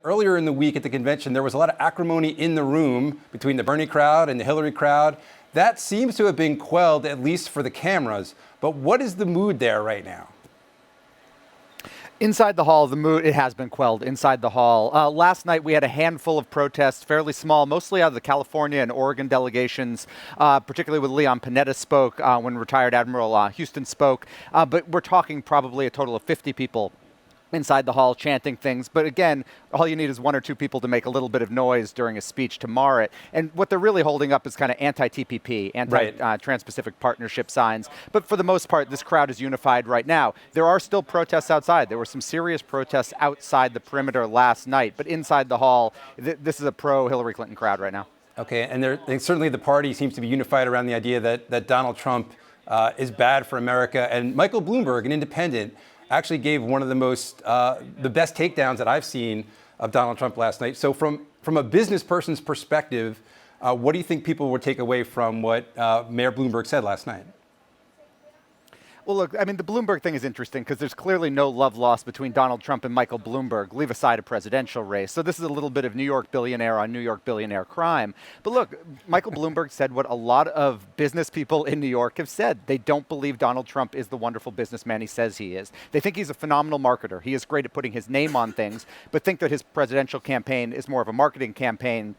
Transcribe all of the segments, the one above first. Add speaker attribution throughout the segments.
Speaker 1: Earlier in the week at the convention, there was a lot of acrimony in the room between the Bernie crowd and the Hillary crowd. That seems to have been quelled, at least for the cameras. But what is the mood there right now?
Speaker 2: Inside the hall, the mood, it has been quelled inside the hall. Last night, we had a handful of protests, fairly small, mostly out of the California and Oregon delegations, particularly when Leon Panetta spoke, when retired Admiral Houston spoke. But we're talking probably a total of 50 people inside the hall chanting things. But again, all you need is one or two people to make a little bit of noise during a speech to mar it. And what they're really holding up is kind of anti-TPP, anti-Trans-Pacific Partnership signs. But for the most part, this crowd is unified right now. There are still protests outside. There were some serious protests outside the perimeter last night. But inside the hall, this is a pro-Hillary Clinton crowd right now.
Speaker 1: Okay, and certainly the party seems to be unified around the idea that Donald Trump is bad for America. And Michael Bloomberg, an independent, actually gave one of the best takedowns that I've seen of Donald Trump last night. So from a business person's perspective, what do you think people would take away from what Mayor Bloomberg said last night?
Speaker 2: Well, look, I mean, the Bloomberg thing is interesting because there's clearly no love lost between Donald Trump and Michael Bloomberg, leave aside a presidential race. So this is a little bit of New York billionaire on New York billionaire crime. But look, Michael Bloomberg said what a lot of business people in New York have said. They don't believe Donald Trump is the wonderful businessman he says he is. They think he's a phenomenal marketer. He is great at putting his name on things, but think that his presidential campaign is more of a marketing campaign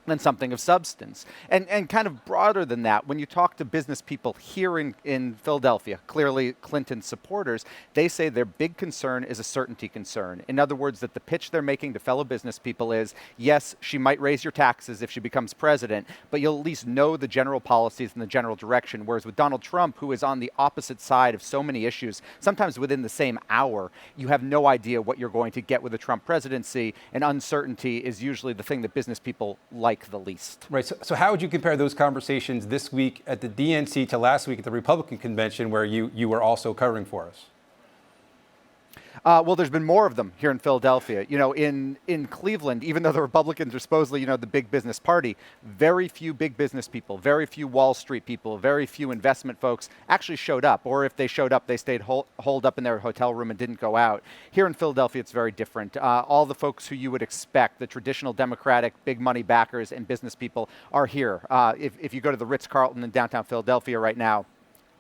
Speaker 2: than something of substance. And kind of broader than that, when you talk to business people here in Philadelphia, clearly Clinton supporters, they say their big concern is a certainty concern. In other words, that the pitch they're making to fellow business people is, yes, she might raise your taxes if she becomes president, but you'll at least know the general policies and the general direction. Whereas with Donald Trump, who is on the opposite side of so many issues, sometimes within the same hour, you have no idea what you're going to get with a Trump presidency, and uncertainty is usually the thing that business people like the least.
Speaker 1: Right. So how would you compare those conversations this week at the DNC to last week at the Republican convention where you were also covering for us?
Speaker 2: Well, there's been more of them here in Philadelphia. You know, in Cleveland, even though the Republicans are supposedly, the big business party, very few big business people, very few Wall Street people, very few investment folks actually showed up. Or if they showed up, they stayed holed up in their hotel room and didn't go out. Here in Philadelphia, it's very different. All the folks who you would expect, the traditional Democratic big money backers and business people, are here. If you go to the Ritz-Carlton in downtown Philadelphia right now,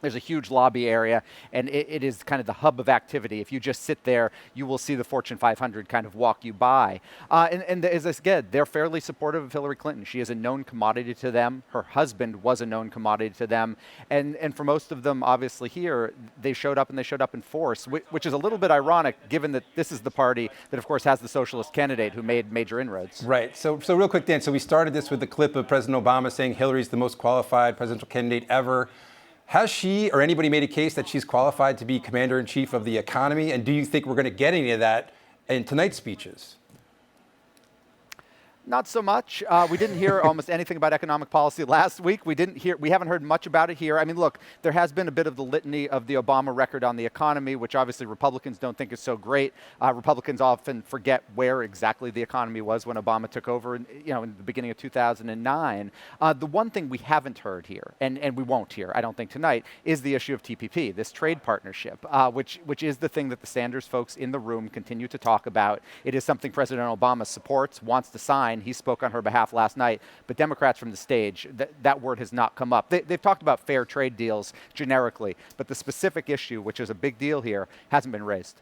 Speaker 2: there's a huge lobby area, and it is kind of the hub of activity. If you just sit there, you will see the Fortune 500 kind of walk you by. And as I said, they're fairly supportive of Hillary Clinton. She is a known commodity to them. Her husband was a known commodity to them. And for most of them, obviously here, they showed up, and they showed up in force, which is a little bit ironic, given that this is the party that, of course, has the socialist candidate who made major inroads.
Speaker 1: Right. So real quick, Dan, so we started this with the clip of President Obama saying Hillary's the most qualified presidential candidate ever. Has she or anybody made a case that she's qualified to be commander-in-chief of the economy? And do you think we're going to get any of that in tonight's speeches?
Speaker 2: Not so much. We didn't hear almost anything about economic policy last week. We haven't heard much about it here. I mean, look, there has been a bit of the litany of the Obama record on the economy, which obviously Republicans don't think is so great. Republicans often forget where exactly the economy was when Obama took over, in the beginning of 2009. The one thing we haven't heard here, and we won't hear, I don't think tonight, is the issue of TPP, this trade partnership, which is the thing that the Sanders folks in the room continue to talk about. It is something President Obama supports, wants to sign. He spoke on her behalf last night, but Democrats from the stage, that word has not come up. They've talked about fair trade deals generically, but the specific issue, which is a big deal here, hasn't been raised.